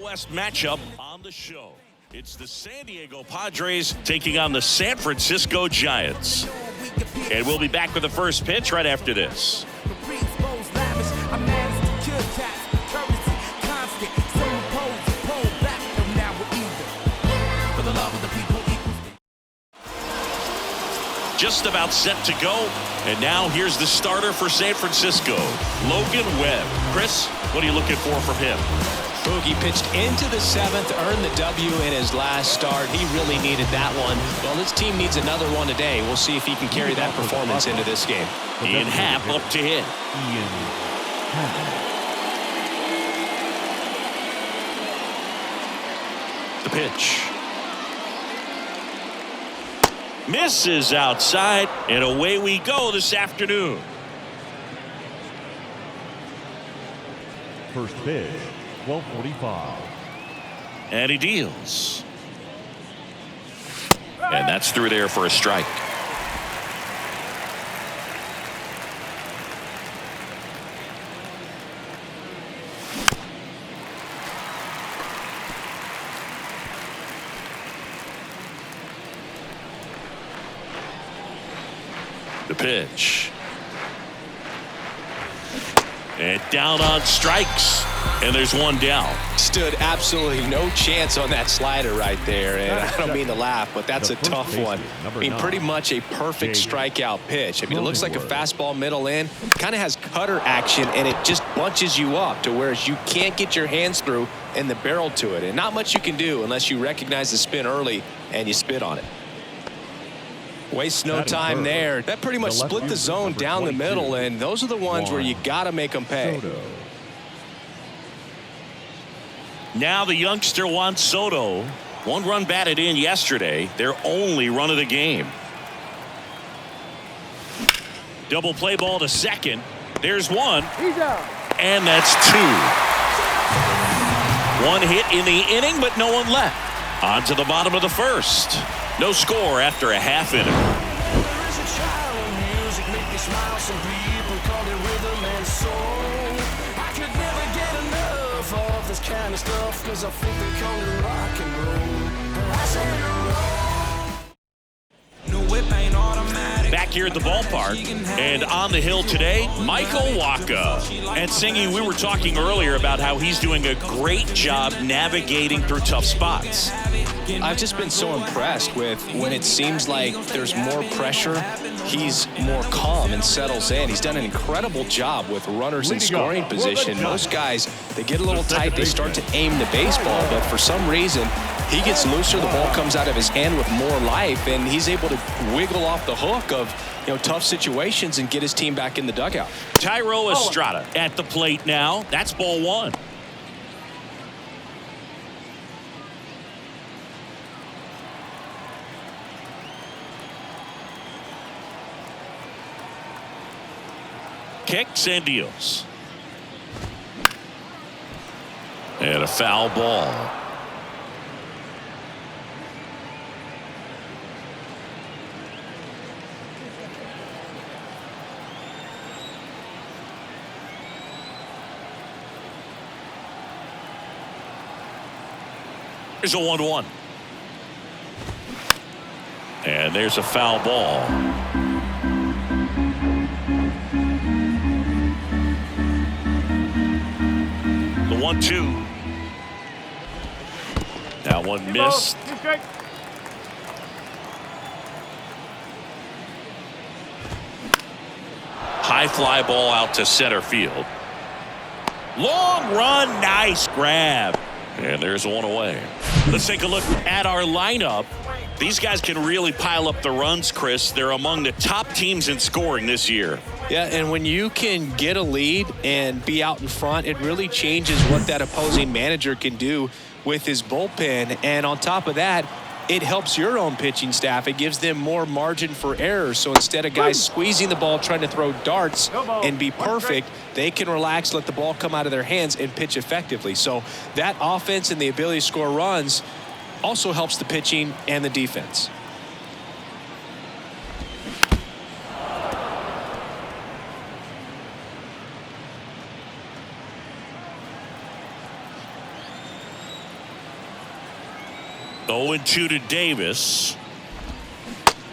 West matchup on the show. It's the San Diego Padres taking on the San Francisco Giants. And we'll be back with the first pitch right after this. Just about set to go. And now here's the starter for San Francisco, Logan Webb. Chris, what are you looking for from him? Boogie pitched into the seventh, earned the W in his last start. He really needed that one. Well, this team needs another one today. We'll see if he can carry that performance into this game. Ian Happ up to hit. The pitch. Misses outside, and away we go this afternoon. First pitch, 12:45. And he deals. And that's through there for a strike. The pitch. And down on strikes. And there's one down. Stood absolutely no chance on that slider right there. And I don't mean to laugh, but that's a tough one. I mean, pretty much a perfect strikeout pitch. I mean, it looks like a fastball middle in. Kind of has cutter action, and it just bunches you up to where you can't get your hands through and the barrel to it. And not much you can do unless you recognize the spin early and you spit on it. Waste no time there. That pretty much split the zone down the middle, and those are the ones where you got to make them pay. Now the youngster wants Soto. One run batted in yesterday. Their only run of the game. Double play ball to second. There's one. And that's two. One hit in the inning, but no one left. On to the bottom of the first. No score after a half inning. There is a child in music, make me smile. Some people call it rhythm and soul. I could never get enough of this kind of stuff, cause I think they call it rock and roll. I say no whip ain't automatic. Back here at the ballpark and on the hill today, Michael Wacha. And Singy, we were talking earlier about how he's doing a great job navigating through tough spots. I've just been so impressed with when it seems like there's more pressure, he's more calm and settles in. He's done an incredible job with runners in scoring position. Most guys, they get a little tight, they start to aim the baseball, but for some reason, he gets looser, the ball comes out of his hand with more life, and he's able to wiggle off the hook of tough situations and get his team back in the dugout. Thairo Estrada at the plate now. That's ball one. Kicks and deals. And a foul ball. There's a 1-1. And there's a foul ball. The 1-2. That one missed. High fly ball out to center field. Long run, nice grab. And there's one away. Let's take a look at our lineup. These guys can really pile up the runs, Chris. They're among the top teams in scoring this year. Yeah, and when you can get a lead and be out in front, it really changes what that opposing manager can do with his bullpen. And on top of that, it helps your own pitching staff. It gives them more margin for error. So instead of guys squeezing the ball, trying to throw darts and be perfect, they can relax, let the ball come out of their hands and pitch effectively. So that offense and the ability to score runs also helps the pitching and the defense. 0-2 to Davis.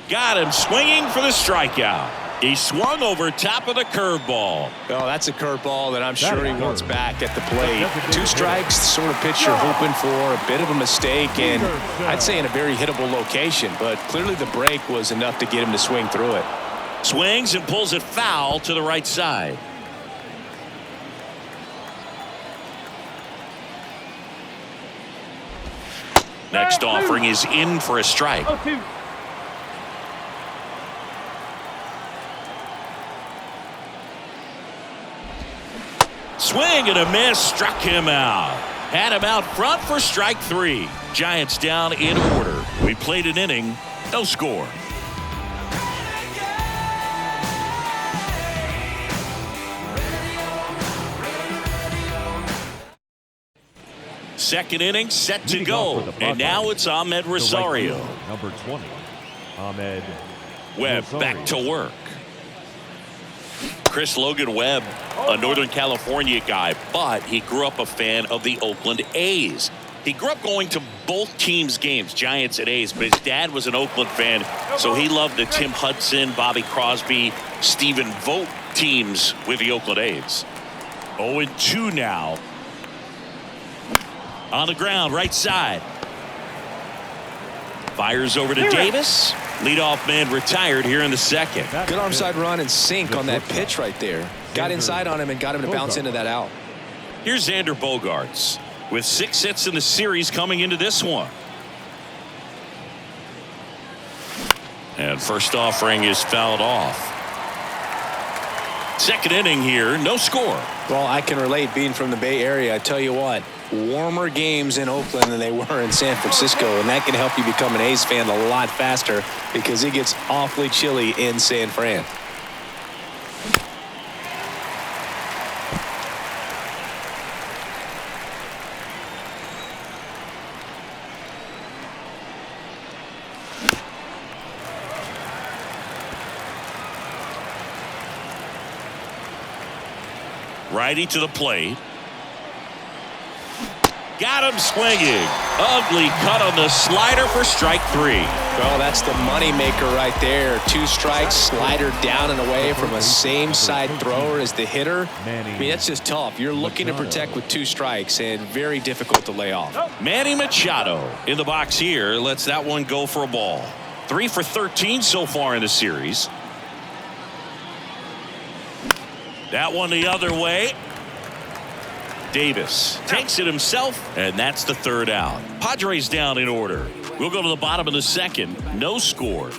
Got him swinging for the strikeout. He swung over top of the curveball. Oh, that's a curveball that I'm sure he wants back at the plate. 2 strikes, the sort of pitch you're hoping for. A bit of a mistake, and I'd say in a very hittable location. But clearly the break was enough to get him to swing through it. Swings and pulls it foul to the right side. Next offering is in for a strike. Swing and a miss, struck him out. Had him out front for strike 3. Giants down in order. We played an inning, no score. Second inning set to go, and now it's Ahmed Rosario. Number 20, Ahmed Webb back to work. Logan Webb, a Northern California guy, but he grew up a fan of the Oakland A's. He grew up going to both teams' games, Giants and A's, but his dad was an Oakland fan, so he loved the Tim Hudson, Bobby Crosby, Stephen Vogt teams with the Oakland A's. 0-2 now. On the ground, right side. Fires over to Davis. Leadoff man retired here in the second. Good arm side run and sink on that pitch right there. Got inside on him and got him to bounce into that out. Here's Xander Bogaerts with 6 hits in the series coming into this one. And first offering is fouled off. Second inning here, no score. Well, I can relate being from the Bay Area. I tell you what, warmer games in Oakland than they were in San Francisco, and that can help you become an A's fan a lot faster because it gets awfully chilly in San Fran. Righty to the plate. Got him swinging. Ugly cut on the slider for strike 3. Well, that's the money maker right there. 2 strikes, slider down and away from a same side thrower as the hitter. I mean, that's just tough. You're looking to protect with 2 strikes and very difficult to lay off. Manny Machado in the box here lets that one go for a ball. 3 for 13 so far in the series. That one the other way. Davis takes it himself, and that's the third out. Padres down in order. We'll go to the bottom of the second. No score.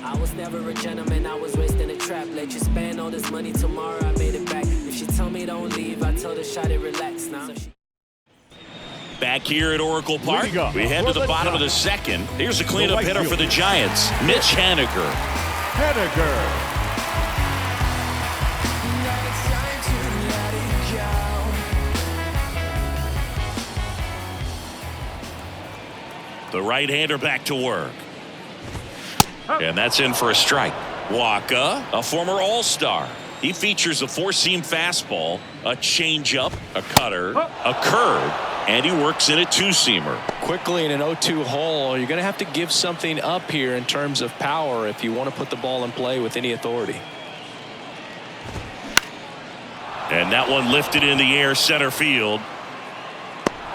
I was never a gentleman. I was raised in a trap. Let you spend all this money tomorrow. I made it back. If she told me don't leave, I told her shot it, relax now. Back here at Oracle Park, we head to the bottom of the second. Here's a cleanup hitter for the Giants, Mitch Haniger. The right-hander back to work. And that's in for a strike. Waka, a former All-Star. He features a 4-seam fastball, a changeup, a cutter, a curve, and he works in a 2-seamer. Quickly in an 0-2 hole, you're going to have to give something up here in terms of power if you want to put the ball in play with any authority. And that one lifted in the air center field.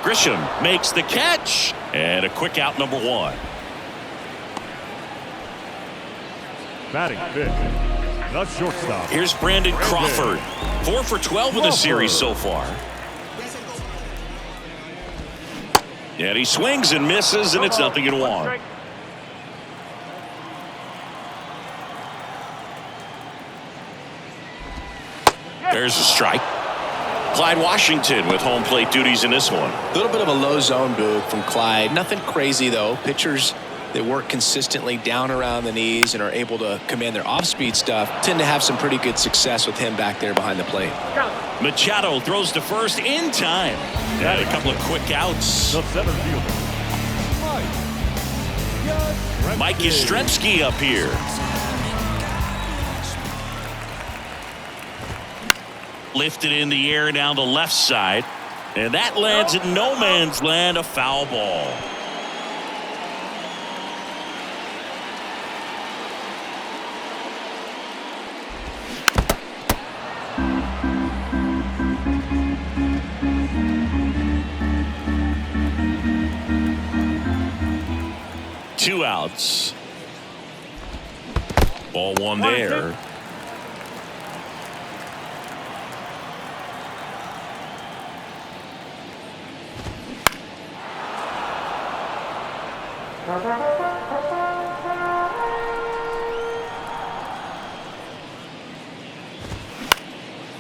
Grisham makes the catch, and a quick out, number 1. Batting fifth, the shortstop. Here's Brandon Crawford, 4 for 12 in the series so far. And he swings and misses, and it's 0-1. There's a strike. Clyde Washington with home plate duties in this one. A little bit of a low zone boot from Clyde. Nothing crazy, though. Pitchers that work consistently down around the knees and are able to command their off-speed stuff tend to have some pretty good success with him back there behind the plate. Machado throws to first in time. Got a couple of quick outs. The center fielder, Mike Yastrzemski up here. Lifted in the air down the left side, and that lands in no man's land, a foul ball. 2 outs. Ball 1 there.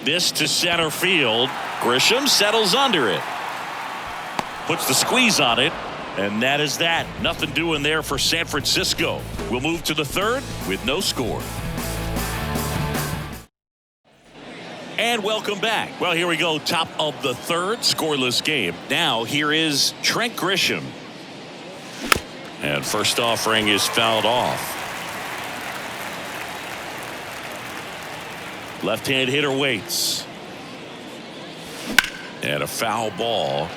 This to center field. Grisham settles under it. Puts the squeeze on it. And that is that. Nothing doing there for San Francisco. We'll move to the 3rd with no score. And welcome back. Well, here we go. Top of the 3rd. Scoreless game. Now here is Trent Grisham. And first offering is fouled off. Left-hand hitter waits. And a foul ball.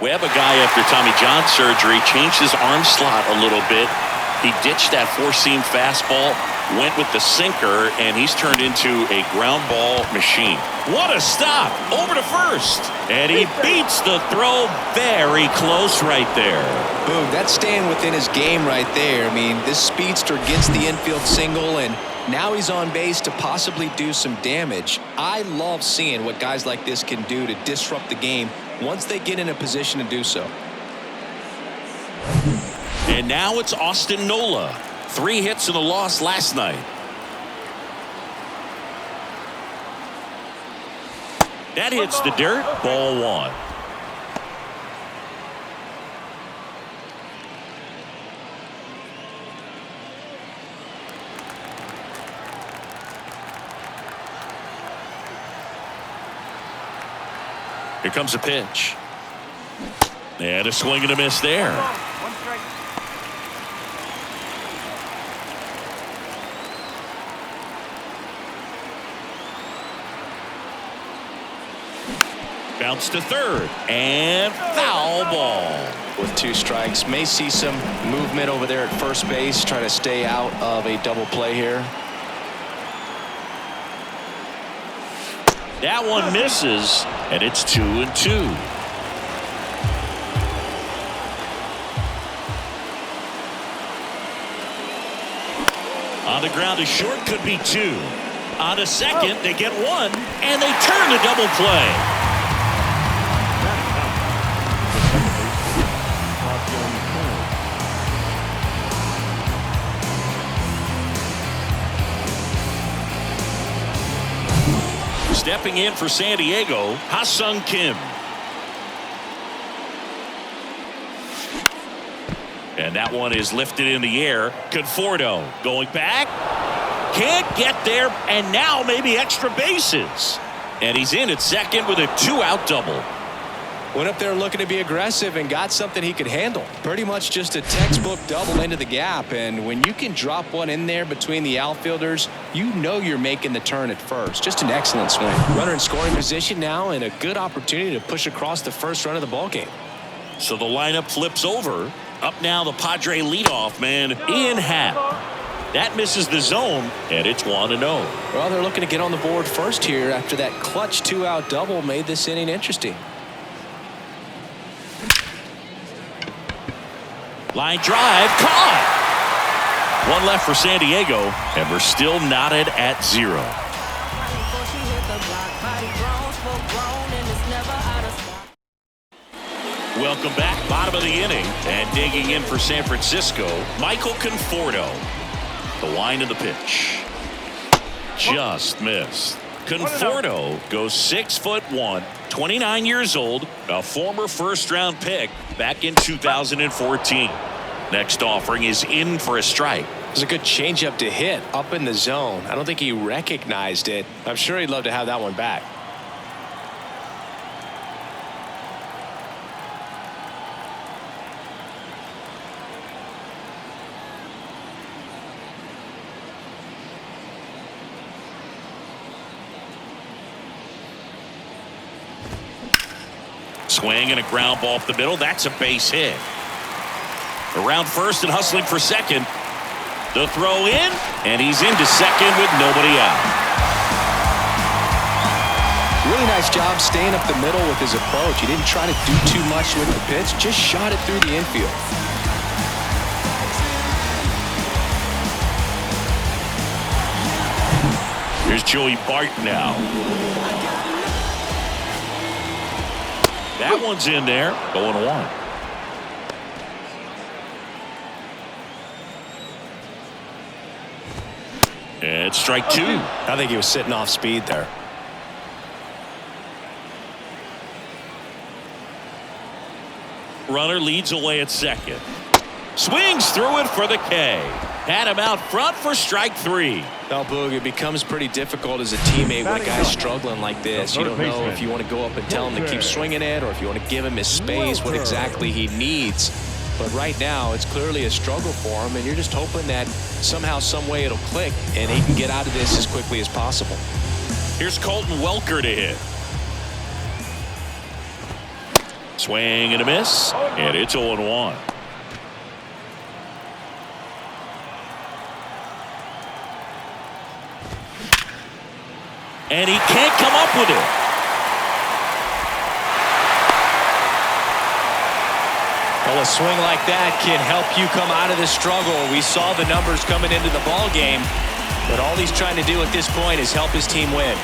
Webb, a guy after Tommy John surgery, changed his arm slot a little bit. He ditched that 4-seam fastball, went with the sinker, and he's turned into a ground ball machine. What a stop! Over to first. And he beats the throw very close right there. Boom, that's staying within his game right there. I mean, this speedster gets the infield single, and now he's on base to possibly do some damage. I love seeing what guys like this can do to disrupt the game once they get in a position to do so. And now it's Austin Nola. 3 hits and a loss last night. That hits the dirt. Ball 1. Here comes a pitch. And a swing and a miss there. Bounce to 3rd. And foul ball. With 2 strikes. May see some movement over there at first base. Trying to stay out of a double play here. That one misses, and it's 2-2. On the ground to short, could be 2. On a second, they get 1, and they turn the double play. Stepping in for San Diego, Ha-Sung Kim. And that one is lifted in the air. Conforto going back. Can't get there, and now maybe extra bases. And he's in at second with a 2-out double. Went up there looking to be aggressive and got something he could handle. Pretty much just a textbook double into the gap. And when you can drop one in there between the outfielders, you know you're making the turn at first. Just an excellent swing. Runner in scoring position now, and a good opportunity to push across the first run of the ballgame. So the lineup flips over. Up now the Padre leadoff man, Ian Happ. That misses the zone, and it's 1-0. Well, they're looking to get on the board first here after that clutch 2-out double made this inning interesting. Line drive, caught. 1 left for San Diego, and we're still knotted at 0. Welcome back, bottom of the inning, and digging in for San Francisco, Michael Conforto. The line of the pitch. Just missed. Conforto goes 6'1", 29 years old, a former first-round pick back in 2014. Next offering is in for a strike. It was a good changeup to hit up in the zone. I don't think he recognized it. I'm sure he'd love to have that one back. Swing and a ground ball up the middle. That's a base hit. Around first and hustling for second. The throw in, and he's into second with nobody out. Really nice job staying up the middle with his approach. He didn't try to do too much with the pitch, just shot it through the infield. Here's Joey Bart now. That one's in there. 0-1. And strike two. I think he was sitting off speed there. Runner leads away at second. Swings through it for the K. Had him out front for strike three. Well, Boog, it becomes pretty difficult as a teammate when a guy's struggling like this. You don't know if you want to go up and tell him to keep swinging it or if you want to give him his space, what exactly he needs. But right now, it's clearly a struggle for him, and you're just hoping that somehow, some way it'll click, and he can get out of this as quickly as possible. Here's Colton Welker to hit. Swing and a miss, and it's 0-1. And he can't come up with it. Well, a swing like that can help you come out of this struggle. We saw the numbers coming into the ball game, but all he's trying to do at this point is help his team win.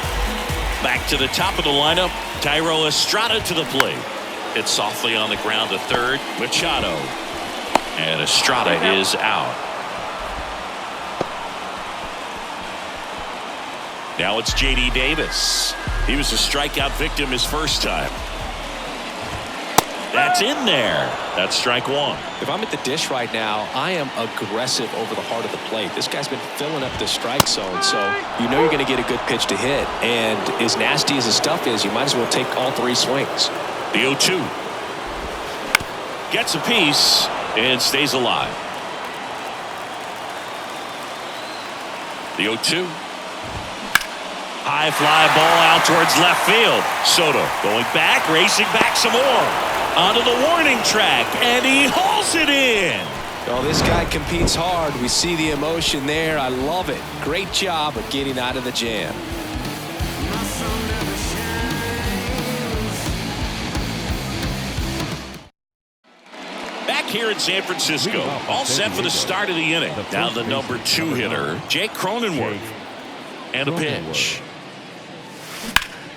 Back to the top of the lineup, Thairo Estrada to the plate. It's softly on the ground to third. Machado. And Estrada is out. Now it's J.D. Davis. He was a strikeout victim his first time. That's in there. That's strike one. If I'm at the dish right now, I am aggressive over the heart of the plate. This guy's been filling up the strike zone, so you know you're going to get a good pitch to hit. And as nasty as the stuff is, you might as well take all three swings. The 0-2. Gets a piece and stays alive. The 0-2. High fly ball out towards left field. Soto going back, racing back some more. Onto the warning track, and he hauls it in. Well, this guy competes hard. We see the emotion there. I love it. Great job of getting out of the jam. Back here in San Francisco, all set for the start of the inning. Now the number 2 hitter, Jake Cronenworth. And a pitch.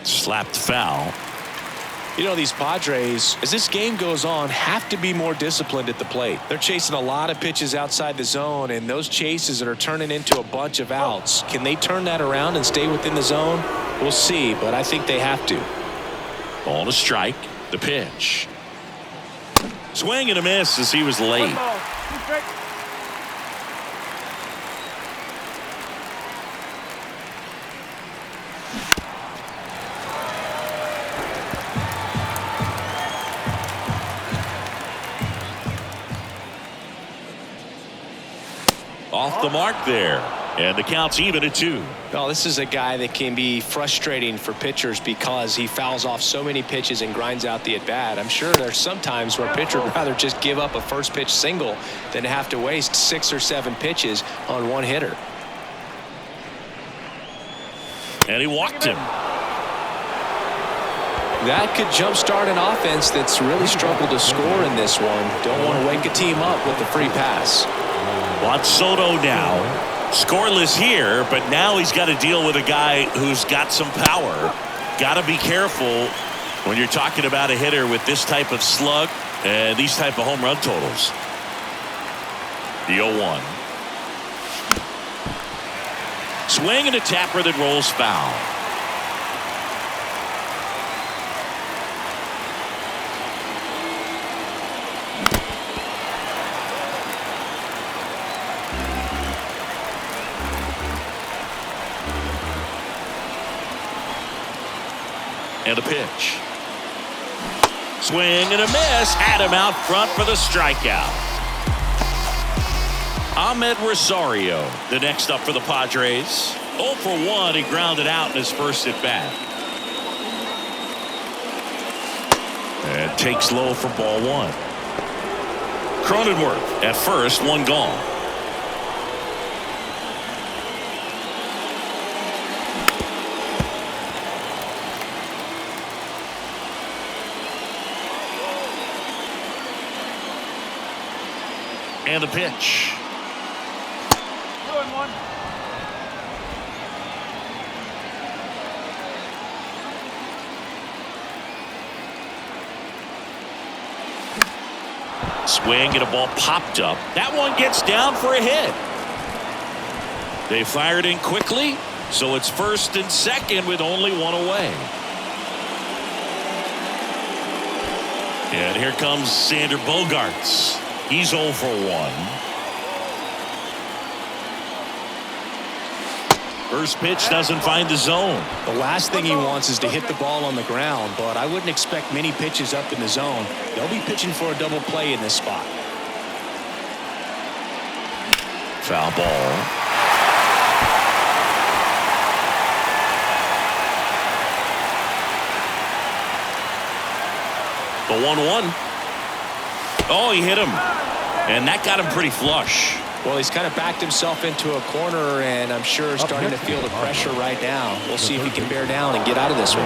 Slapped foul. You know, these Padres, as this game goes on, have to be more disciplined at the plate. They're chasing a lot of pitches outside the zone, and those chases that are turning into a bunch of outs. Can they turn that around and stay within the zone? We'll see, but I think they have to. Ball to strike. The pitch. Swing and a miss as he was late. Off the mark there, and the count's even at 2. Well, this is a guy that can be frustrating for pitchers because he fouls off so many pitches and grinds out the at-bat. I'm sure there's some times where a pitcher would rather just give up a first pitch single than have to waste 6 or 7 pitches on one hitter. And he walked him. That could jumpstart an offense that's really struggled to score in this one. Don't want to wake a team up with the free pass. Juan Soto now. Scoreless here, but now he's got to deal with a guy who's got some power. Got to be careful when you're talking about a hitter with this type of slug and these type of home run totals. The 0-1. Swing and a tapper that rolls foul. And a pitch. Swing and a miss. Had him out front for the strikeout. Ahmed Rosario, the next up for the Padres. 0 for 1. He grounded out in his first at bat. And takes low for ball 1. Cronenworth at first, 1 gone. And a pitch. Swing and a ball popped up. That one gets down for a hit. They fired in quickly, so it's first and second with only one away. And here comes Xander Bogaerts. He's 0 for 1. First pitch doesn't find the zone. The last thing he wants is to hit the ball on the ground, but I wouldn't expect many pitches up in the zone. They'll be pitching for a double play in this spot. Foul ball. The 1-1. Oh, he hit him. And that got him pretty flush. Well, he's kind of backed himself into a corner, and I'm sure starting to feel the pressure right now. We'll see if he can bear down and get out of this one.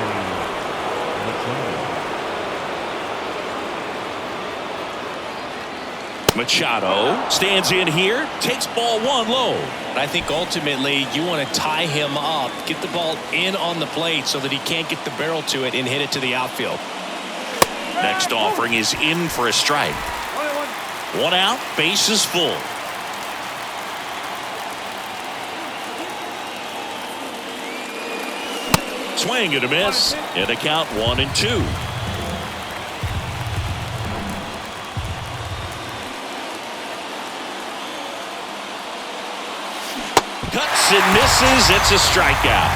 Machado stands in here, takes ball 1 low. I think ultimately you want to tie him up, get the ball in on the plate so that he can't get the barrel to it and hit it to the outfield. Next offering is in for a strike. 1 out, bases full. Swing and a miss, and a count 1-2. Cuts and misses. It's a strikeout.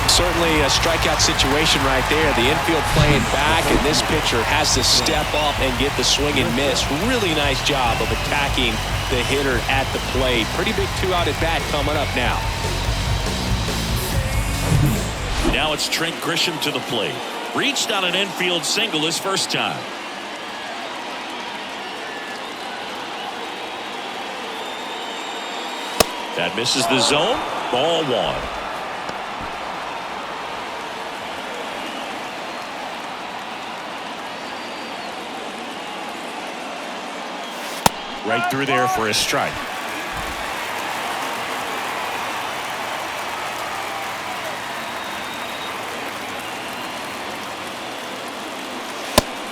Certainly a strikeout situation right there. The infield playing back, and this pitcher has to step up and get the swing and miss. Really nice job of attacking the hitter at the plate. Pretty big 2-out at bat coming up now. Now it's Trent Grisham to the plate. Reached on an infield single his first time. That misses the zone. Ball 1. Right through there for a strike.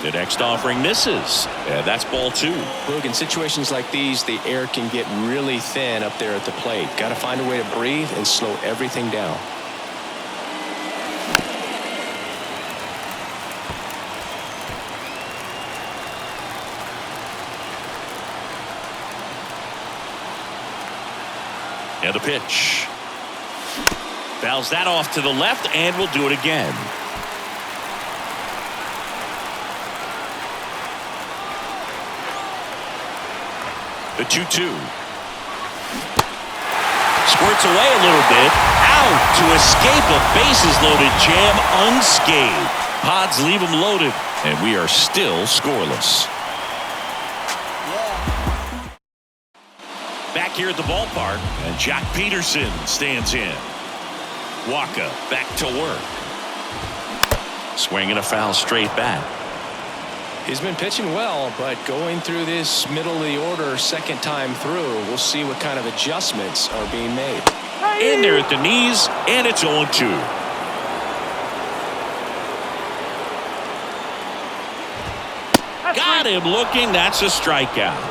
The next offering misses. And that's ball 2. Look, in situations like these, the air can get really thin up there at the plate. Got to find a way to breathe and slow everything down. And the pitch. Fouls that off to the left, and we'll do it again. The 2-2. Squirts away a little bit. Out to escape a bases-loaded jam unscathed. Pods leave him loaded, and we are still scoreless. Back here at the ballpark, and Jock Peterson stands in. Waka back to work. Swinging a foul straight back. He's been pitching well, but going through this middle of the order second time through, we'll see what kind of adjustments are being made. In there at the knees, and it's 0-2. Got him looking. That's a strikeout.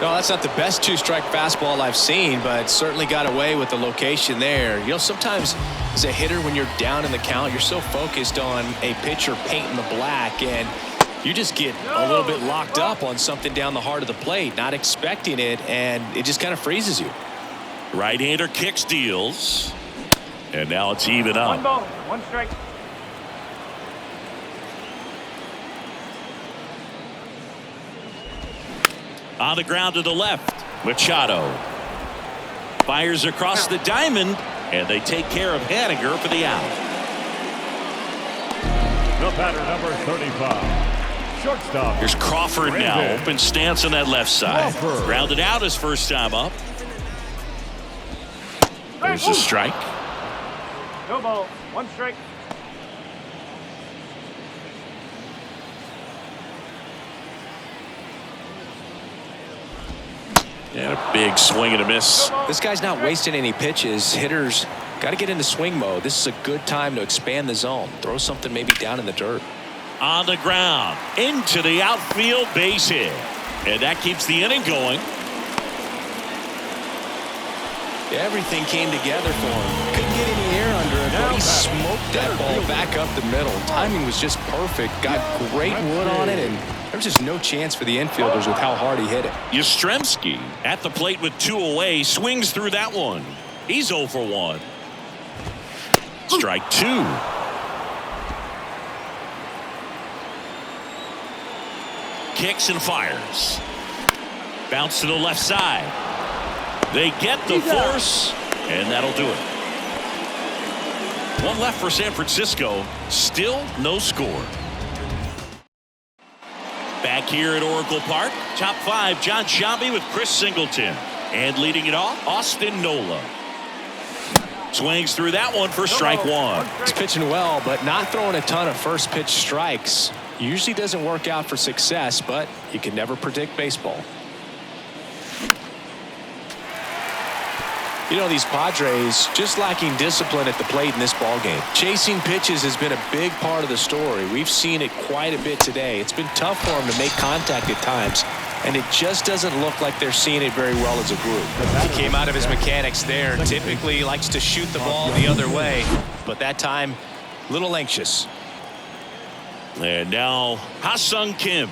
No, that's not the best 2-strike fastball I've seen, but certainly got away with the location there. You know, sometimes as a hitter, when you're down in the count, you're so focused on a pitcher painting the black, and you just get a little bit locked up on something down the heart of the plate, not expecting it, and it just kind of freezes you. Right-hander kicks, deals, and now it's even up. 1 ball, 1 strike. On the ground to the left, Machado fires across the diamond, and they take care of Haniger for the out. The batter, number 35. Shortstop. Here's Crawford now, open stance on that left side. Grounded out his first time up. There's a strike. No ball, 1 strike. And a big swing and a miss. This guy's not wasting any pitches. Hitters got to get into swing mode. This is a good time to expand the zone. Throw something maybe down in the dirt. On the ground, into the outfield, base hit. And that keeps the inning going. Everything came together for him. Couldn't get any air under it, but he smoked that ball back up the middle. Timing was just perfect. Got great wood on it, and there was just no chance for the infielders with how hard he hit it. Yastrzemski at the plate with 2 away, swings through that one. He's 0 for 1. Strike 2. Kicks and fires. Bounce to the left side. They get the force, and that'll do it. 1 left for San Francisco. Still no score. Back here at Oracle Park, top 5, John Sciambi with Chris Singleton. And leading it off, Austin Nola. Swings through that one for strike 1. He's pitching well, but not throwing a ton of first pitch strikes. Usually doesn't work out for success, but you can never predict baseball. You know, these Padres just lacking discipline at the plate in this ballgame. Chasing pitches has been a big part of the story. We've seen it quite a bit today. It's been tough for them to make contact at times, and it just doesn't look like they're seeing it very well as a group. He came out of his mechanics there. Typically likes to shoot the ball the other way, but that time, a little anxious. And now, Ha-Sung Kim.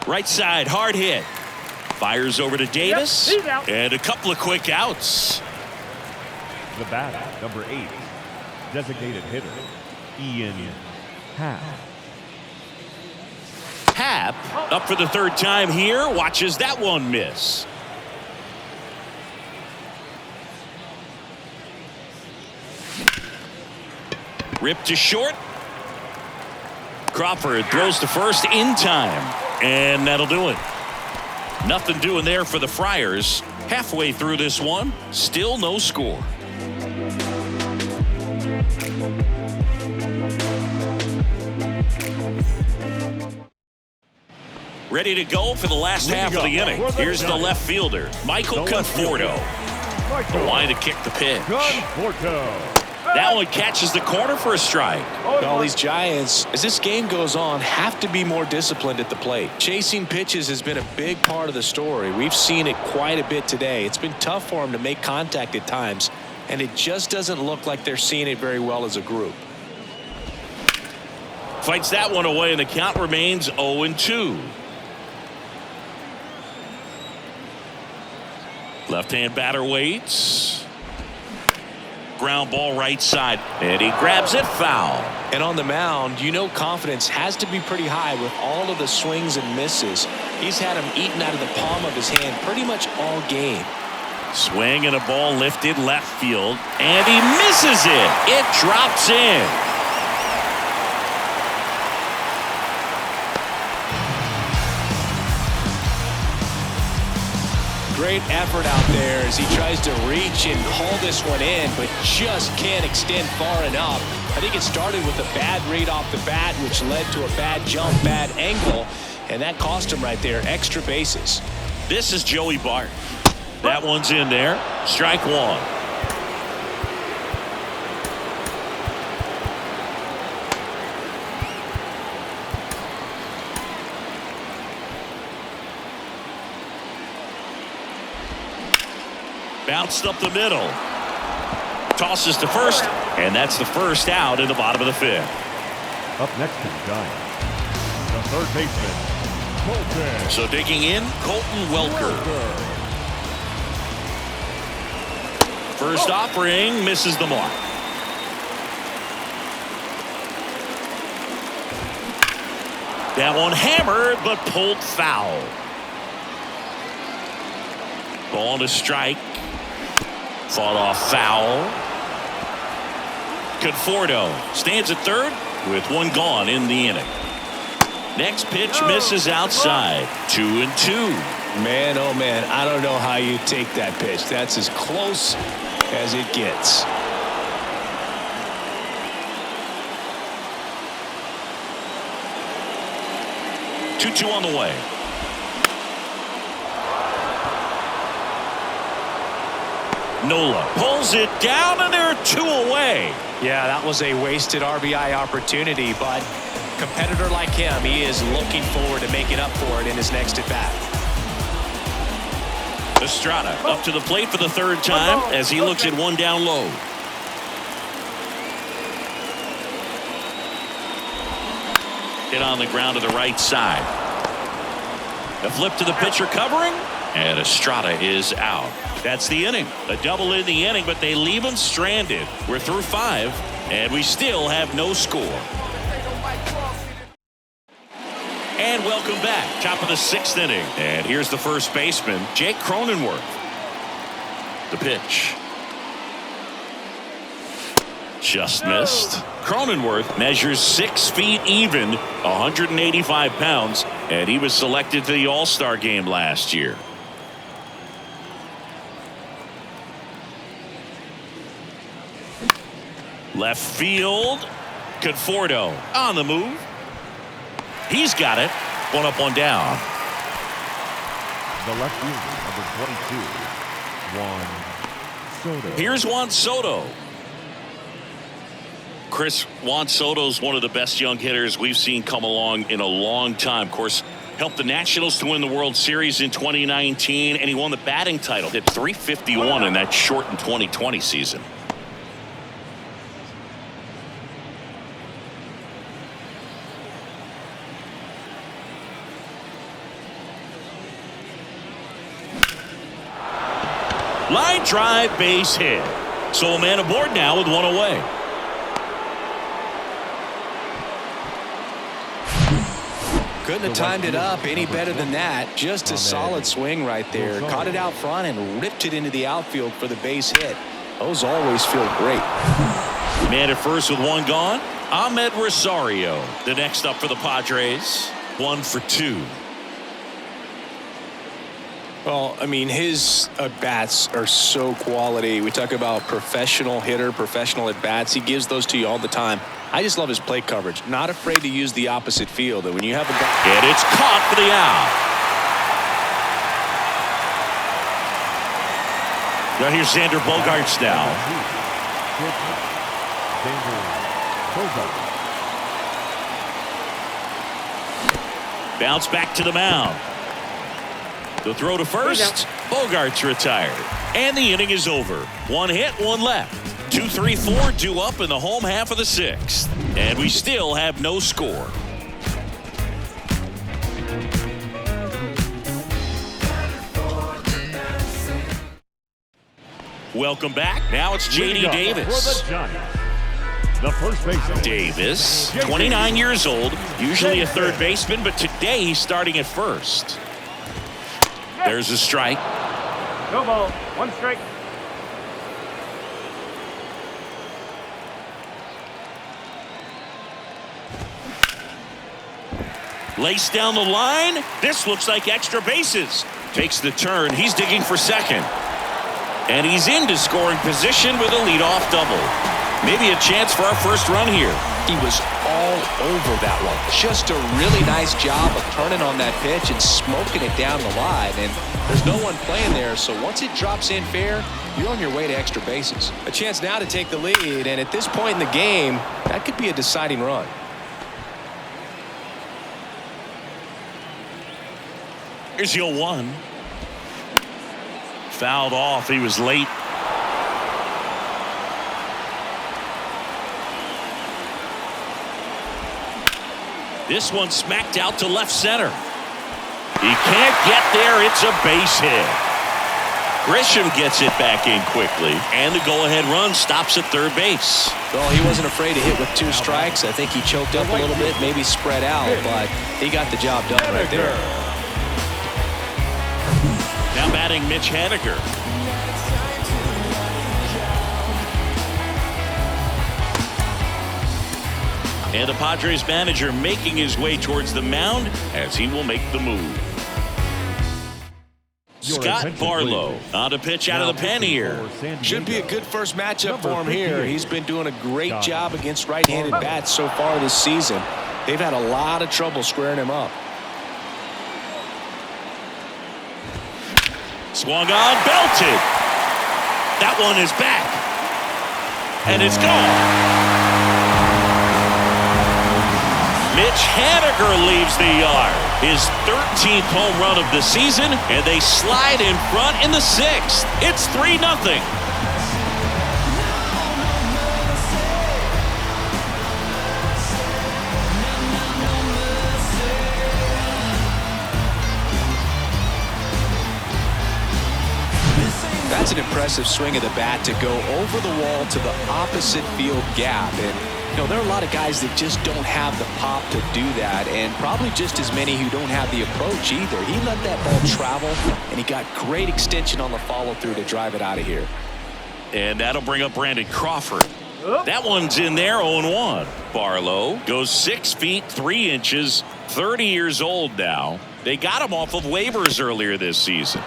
Right side, hard hit. Fires over to Davis, and a couple of quick outs. The batter, number 8, designated hitter, Ian Happ. Happ, up for the 3rd time here, watches that one miss. Ripped to short. Crawford throws to first in time, and that'll do it. Nothing doing there for the Friars. Halfway through this one, still no score. Ready to go for the last half of the inning. Here's the left fielder, Michael Conforto. The line to kick the pitch. Conforto. That one catches the corner for a strike. All these Giants, as this game goes on, have to be more disciplined at the plate. Chasing pitches has been a big part of the story. We've seen it quite a bit today. It's been tough for them to make contact at times, and it just doesn't look like they're seeing it very well as a group. Fights that one away, and the count remains 0-2. Left-hand batter waits. Ground ball right side, and he grabs it foul. And on the mound, you know confidence has to be pretty high with all of the swings and misses. He's had them eaten out of the palm of his hand pretty much all game. Swing and a ball lifted left field, and he misses it. It drops in. Great effort out there as he tries to reach and haul this one in, but just can't extend far enough. I think it started with a bad read off the bat, which led to a bad jump, bad angle, and that cost him right there. Extra bases. This is Joey Bart. That one's in there. Strike 1. Bounced up the middle. Tosses to first, and that's the first out in the bottom of the 5th. Up next to the Giants, the 3rd baseman, Colton. So digging in, Colton Welker. First offering misses the mark. That one hammered, but pulled foul. Ball to strike. Fought off foul. Conforto stands at 3rd with 1 gone in the inning. Next pitch misses outside. 2-2. Man, oh man, I don't know how you take that pitch. That's as close as it gets. Two on the way. Nola pulls it down, and there are 2 away. Yeah, that was a wasted RBI opportunity, but competitor like him, he is looking forward to making up for it in his next at-bat. Estrada up to the plate for the third time as he looks at one down low. Hit on the ground to the right side. A flip to the pitcher covering, and Estrada is out. That's the inning. A double in the inning, but they leave him stranded. We're through 5, and we still have no score. And welcome back. Top of the 6th inning. And here's the first baseman, Jake Cronenworth. The pitch. Just missed. Cronenworth measures 6 feet even, 185 pounds, and he was selected to the All-Star game last year. Left field. Conforto on the move. He's got it. One up, one down. The left fielder, number 22, Juan Soto. Here's Juan Soto. Chris, Juan Soto's one of the best young hitters we've seen come along in a long time. Of course, helped the Nationals to win the World Series in 2019, and he won the batting title. Hit .351 in that shortened 2020 season. Line drive, base hit. So a man aboard now with one away. Couldn't have timed it up any better than that. Just a solid swing right there. Caught it out front and ripped it into the outfield for the base hit. Those always feel great. Man at first with one gone. Ahmed Rosario, the next up for the Padres. 1 for 2. Well, I mean, his at-bats are so quality. We talk about professional hitter, professional at-bats. He gives those to you all the time. I just love his plate coverage. Not afraid to use the opposite field. And when you have a guy... And it's caught for the out. Now here's Xander Bogaerts now. Bounce back to the mound. The throw to first. Bogaerts retired. And the inning is over. 1 hit, 1 left. 2, 3, 4 due up in the home half of the 6th. And we still have no score. Welcome back. Now it's J.D. Davis. For the Giants, the first baseman. Davis, 29 years old, usually a third baseman, but today he's starting at first. There's a strike. No ball. 1 strike. Laced down the line. This looks like extra bases. Takes the turn. He's digging for second. And he's into scoring position with a leadoff double. Maybe a chance for our first run here. He was all over that one. Just a really nice job of turning on that pitch and smoking it down the line. And there's no one playing there, so once it drops in fair, you're on your way to extra bases. A chance now to take the lead, and at this point in the game, that could be a deciding run. Here's the 0-1. Fouled off. He was late. This one smacked out to left center. He can't get there. It's a base hit. Grisham gets it back in quickly, and the go-ahead run stops at third base. Well, he wasn't afraid to hit with 2 strikes. I think he choked up a little bit, maybe spread out, but he got the job done right there. Now batting Mitch Haniger. And the Padres manager making his way towards the mound as he will make the move. Scott Barlow on to pitch out of the pen here. Should be a good first matchup for him here. He's been doing a great job against right-handed bats so far this season. They've had a lot of trouble squaring him up. Swung on, belted. That one is back. And it's gone. Mitch Haniger leaves the yard. His 13th home run of the season, and they slide in front in the 6th. It's 3-0. That's an impressive swing of the bat to go over the wall to the opposite field gap. And, you know, there are a lot of guys that just don't have the pop to do that, and probably just as many who don't have the approach either. He let that ball travel, and he got great extension on the follow-through to drive it out of here. And that'll bring up Brandon Crawford. That one's in there, 0-1. Barlow goes 6 feet 3 inches, 30 years old now. They got him off of waivers earlier this season.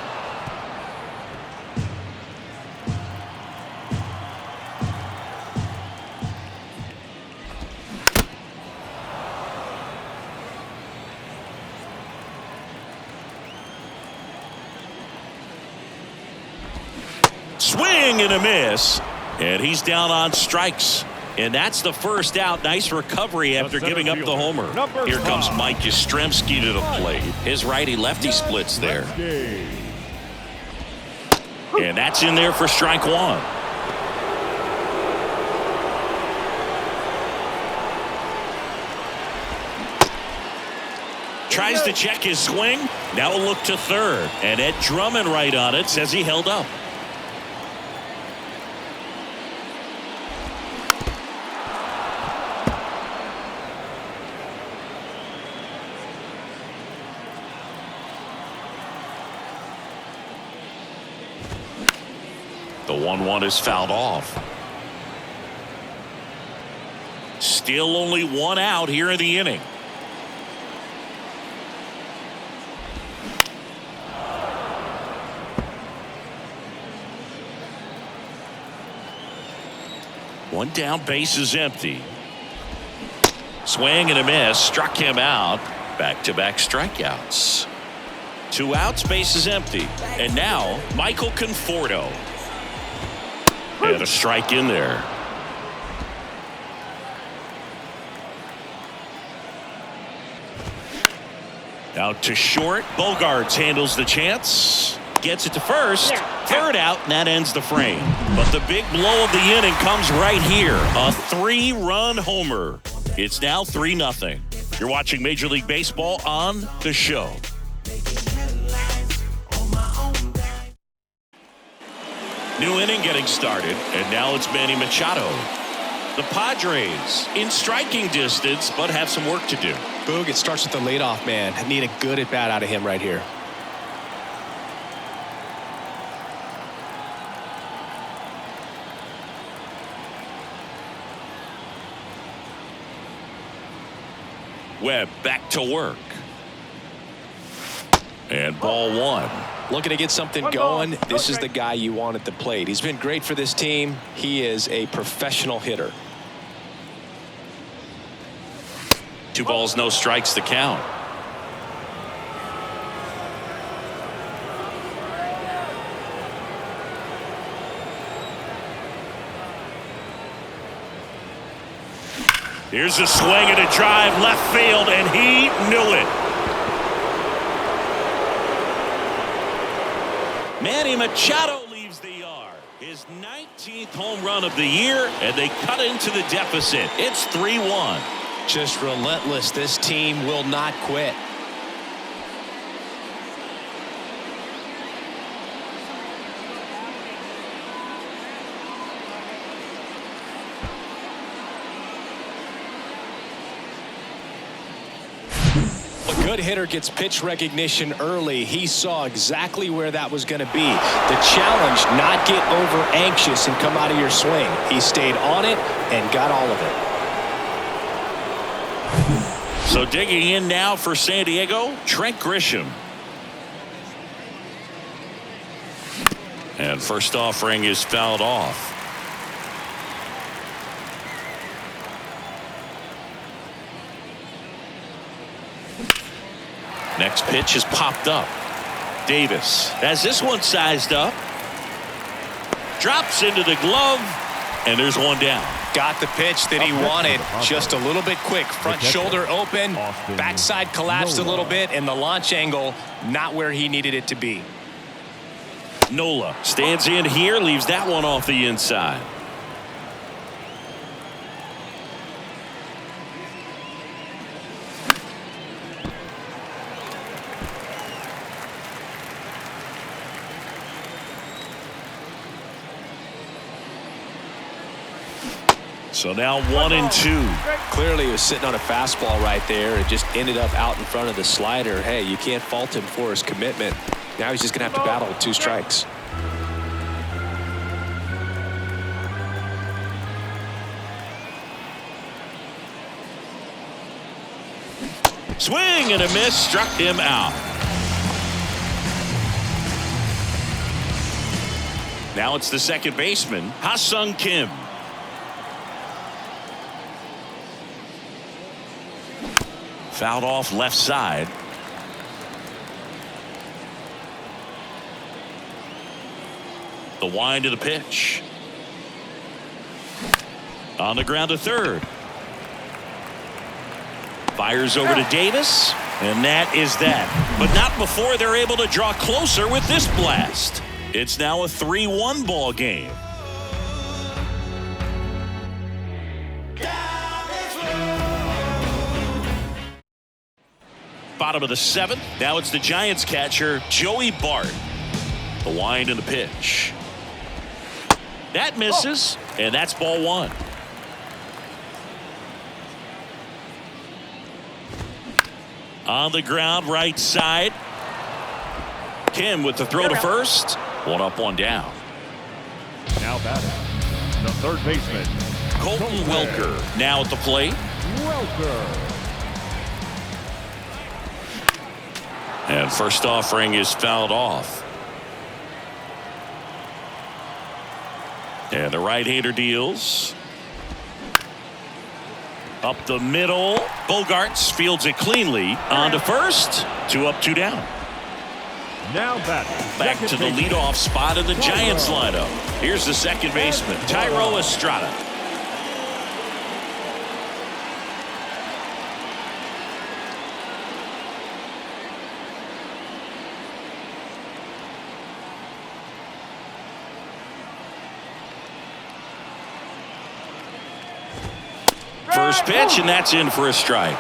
Swing and a miss, and he's down on strikes, and that's the first out. Nice recovery after giving up the homer. Here comes Mike Yastrzemski to the plate. His righty-lefty splits there, and that's in there for strike 1. Tries to check his swing. Now we'll look to third, and Ed Drummond right on it says he held up. The 1-1 is fouled off. Still only 1 out here in the inning. One down, base is empty. Swing and a miss, struck him out. Back-to-back strikeouts. 2 outs, base is empty. And now Michael Conforto. And a strike in there. Out to short. Bogarts handles the chance. Gets it to first. Third out, and that ends the frame. But the big blow of the inning comes right here. A 3-run homer. It's now 3-0. You're watching Major League Baseball on The Show. New inning getting started, and now it's Manny Machado. The Padres in striking distance, but have some work to do. Boog, it starts with the leadoff man. I need a good at-bat out of him right here. Webb back to work. And ball 1. Looking to get something going. This is the guy you want at the plate. He's been great for this team. He is a professional hitter. 2 balls, no strikes, the count. Here's a swing and a drive left field, and he knew it. Manny Machado leaves the yard. His 19th home run of the year, and they cut into the deficit. It's 3-1. Just relentless. This team will not quit. A good hitter gets pitch recognition early. He saw exactly where that was going to be. The challenge, not get over anxious and come out of your swing. He stayed on it and got all of it. So digging in now for San Diego, Trent Grisham. And first offering is fouled off. Next pitch is popped up. Davis has this one sized up. Drops into the glove. And there's one down. Got the pitch that he wanted. Just a little bit quick. Front shoulder open. Backside collapsed a little bit. And the launch angle not where he needed it to be. Nola stands in here. Leaves that one off the inside. So now 1-2. Clearly he was sitting on a fastball right there and just ended up out in front of the slider. Hey, you can't fault him for his commitment. Now he's just going to have to battle with 2 strikes. Swing and a miss. Struck him out. Now it's the second baseman, Ha-Sung Kim. Fouled off left side. The wind to the pitch. On the ground to third. Fires over to Davis. And that is that. But not before they're able to draw closer with this blast. It's now a 3-1 ball game. Bottom of the 7th. Now it's the Giants catcher, Joey Bart. The wind and the pitch. That misses, and that's ball 1. On the ground, right side. Kim with the throw to first. 1 up, 1 down. Now batting, the third baseman, Colton Welker now at the plate. Welker. And first offering is fouled off. And the right-hander deals. Up the middle. Bogarts fields it cleanly. On to first. 2 up, 2 down. Now batting. Back to the leadoff spot in the Giants lineup. Here's the second baseman, Thairo Estrada. First pitch, and that's in for a strike.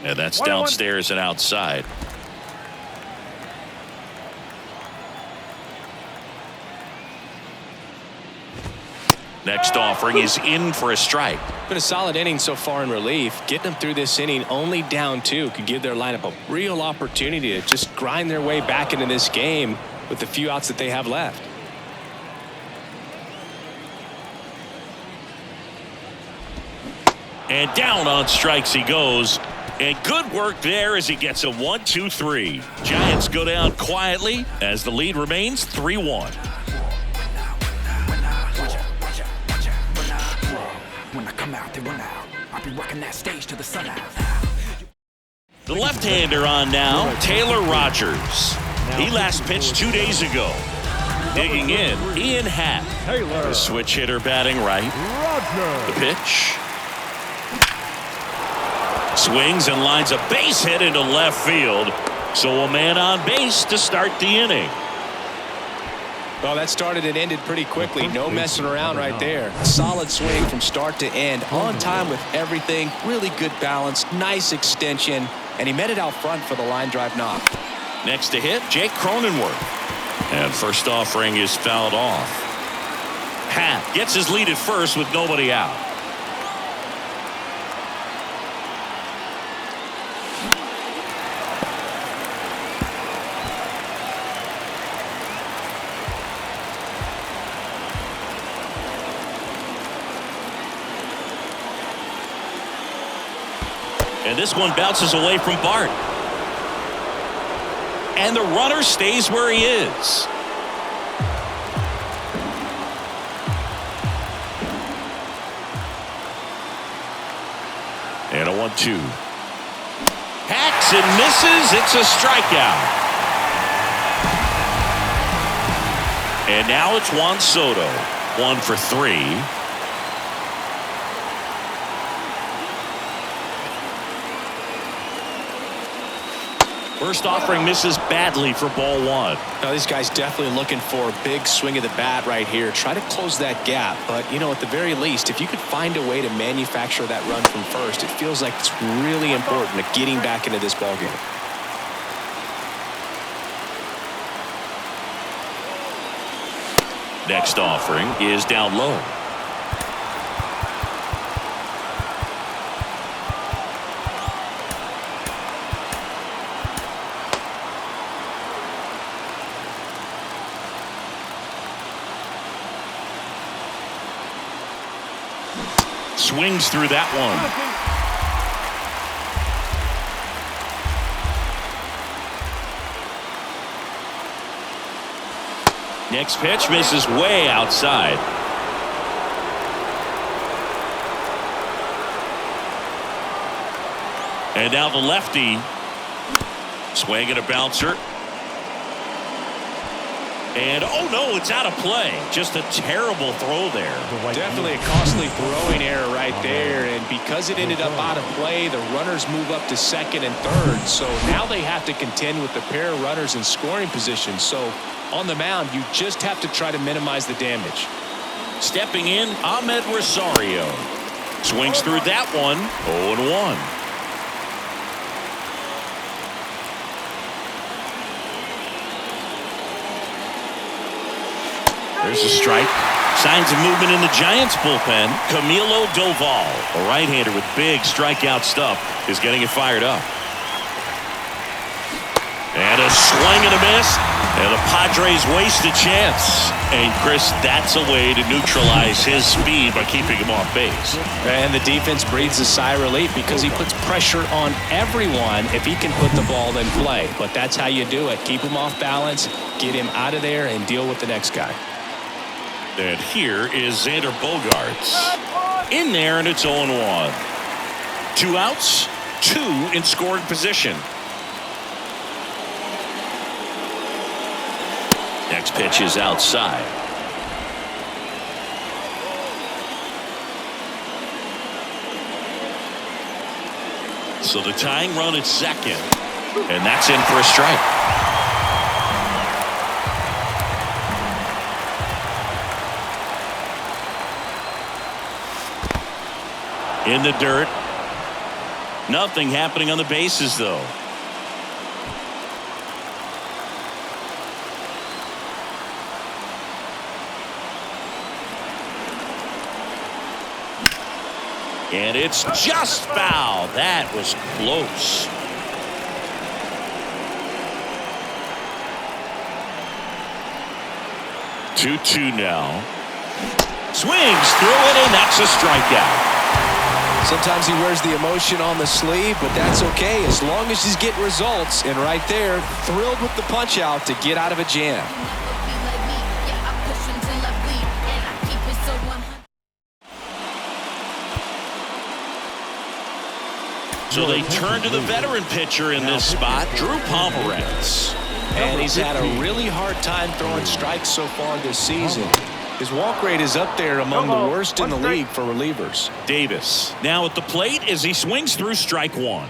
And that's downstairs and outside. Next offering is in for a strike. Been a solid inning so far in relief. Getting them through this inning only down 2 could give their lineup a real opportunity to just grind their way back into this game with the few outs that they have left. And down on strikes he goes. And good work there as he gets a 1-2-3. Giants go down quietly as the lead remains 3-1. When I come out, they run out. I'll be working that stage to the sun out. The left-hander on now, Taylor Rogers. He last pitched 2 days ago. Digging in, Ian Happ. The switch hitter batting right. The pitch. Swings and lines a base hit into left field. So a man on base to start the inning. Well, that started and ended pretty quickly. No messing around right there. Solid swing from start to end. On time with everything. Really good balance. Nice extension. And he met it out front for the line drive knock. Next to hit, Jake Cronenworth. And first offering is fouled off. Happ gets his lead at first with nobody out. And this one bounces away from Bart. And the runner stays where he is. And a 1-2. Hacks and misses. It's a strikeout. And now it's Juan Soto. 1 for 3. First offering misses badly for ball 1. Now these guys definitely looking for a big swing of the bat right here. Try to close that gap. But, you know, at the very least, if you could find a way to manufacture that run from first, it feels like it's really important to getting back into this ball game. Next offering is down low. Swings through that one. Next pitch misses way outside. And now the lefty. Swing and a bouncer. And, oh, no, it's out of play. Just a terrible throw there. Definitely a costly throwing error right there. And because it ended up out of play, the runners move up to second and third. So now they have to contend with the pair of runners in scoring position. So on the mound, you just have to try to minimize the damage. Stepping in, Ahmed Rosario. Swings through that one. 0-1. There's a strike. Signs of movement in the Giants bullpen. Doval, a right-hander with big strikeout stuff, is getting it fired up. And a swing and a miss. And the Padres waste a chance. And Chris, that's a way to neutralize his speed by keeping him off base. And the defense breathes a sigh of relief because he puts pressure on everyone if he can put the ball in play. But that's how you do it. Keep him off balance, get him out of there, and deal with the next guy. And here is Xander Bogaerts. In there, and it's 0-1. 2 outs, 2 in scoring position. Next pitch is outside. So the tying run at second. And that's in for a strike. In the dirt. Nothing happening on the bases, though. And it's just foul. That was close. Two now. Swings through it, and that's a strikeout. Sometimes he wears the emotion on the sleeve, but that's okay as long as he's getting results. And right there, thrilled with the punch out to get out of a jam. So they turn to the veteran pitcher in this spot, Drew Pomeranz. And he's had a really hard time throwing strikes so far this season. His walk rate is up there among the worst in the league for relievers. Davis now at the plate as he swings through strike 1.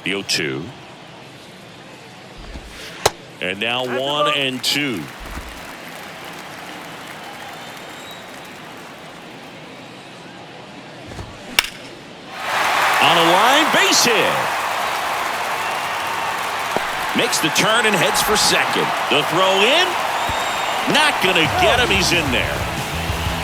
The 0-2. And now 1-2. On a line, base hit. Makes the turn and heads for second. The throw in. Not going to get him. He's in there.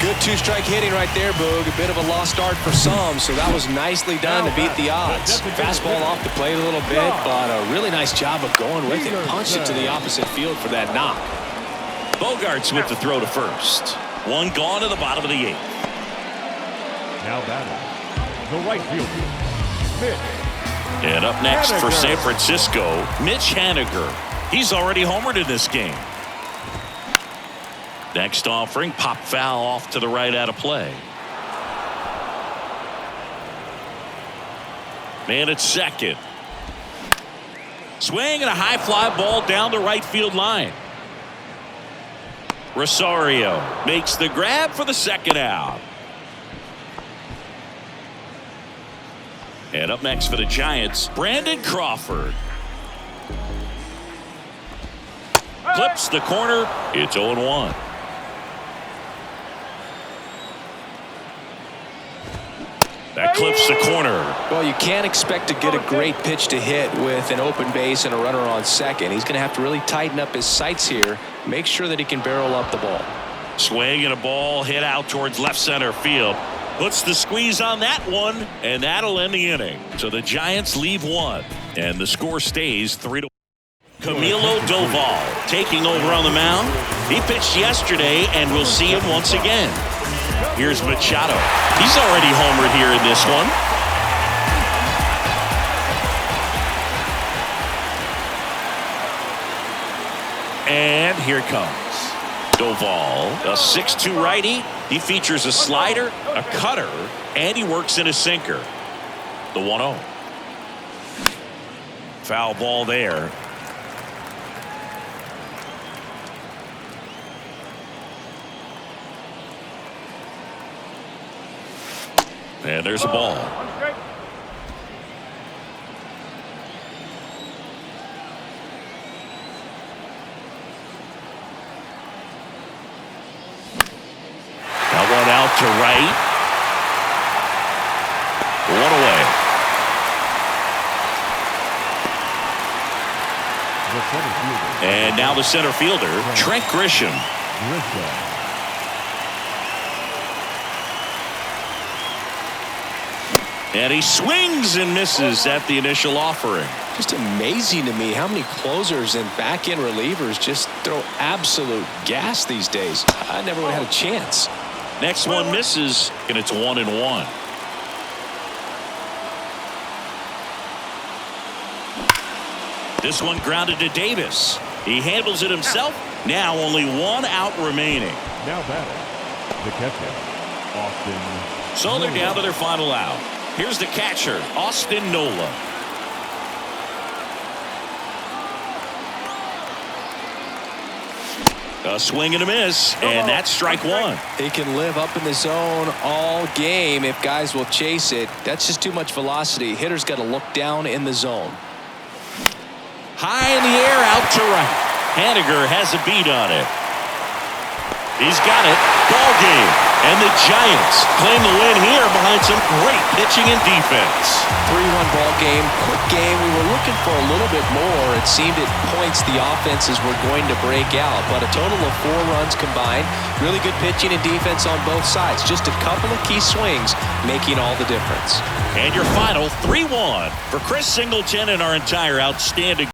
Good 2-strike hitting right there, Boog. A bit of a lost start for some, so that was nicely done to beat the odds. Fastball off the plate a little bit, but a really nice job of going with it. Punched it to the opposite field for that knock. Bogarts with the throw to first. One gone to the bottom of the 8th. Now batting, the right fielder, Mitch. And up next for Haniger. San Francisco, Mitch Haniger. He's already homered in this game. Next offering, pop foul off to the right out of play. Man at second. Swing and a high fly ball down the right field line. Rosario makes the grab for the second out. And up next for the Giants, Brandon Crawford. Clips the corner. It's 0-1. That clips the corner. Well, you can't expect to get a great pitch to hit with an open base and a runner on second. He's going to have to really tighten up his sights here. Make sure that he can barrel up the ball. Swing and a ball hit out towards left center field. Puts the squeeze on that one, and that'll end the inning. So the Giants leave one, and the score stays 3-1. Camilo Doval taking over on the mound. He pitched yesterday, and we'll see him once again. Here's Machado. He's already homered here in this one. And here comes Doval, a 6'2" righty. He features a slider, a cutter, and he works in a sinker. The 1-0. Foul ball there. And there's a ball. That one out to right. One away. And now the center fielder, Trent Grisham. And he swings and misses at the initial offering. Just amazing to me how many closers and back-end relievers just throw absolute gas these days. I never would have had a chance. Next one misses, and it's 1-1. This one grounded to Davis. He handles it himself. Now only one out remaining. Now batting, the catcher, Austin. So they're down to their final out. Here's the catcher, Austin Nola. A swing and a miss, and that's strike one. He can live up in the zone all game if guys will chase it. That's just too much velocity. Hitter's got to look down in the zone. High in the air, out to right. Haniger has a beat on it. He's got it. Ball game. And the Giants claim the win here behind some great pitching and defense. 3-1 ball game. Quick game. We were looking for a little bit more. It seemed at points the offenses were going to break out. But a total of 4 runs combined. Really good pitching and defense on both sides. Just a couple of key swings making all the difference. And your final 3-1 for Chris Singleton and our entire outstanding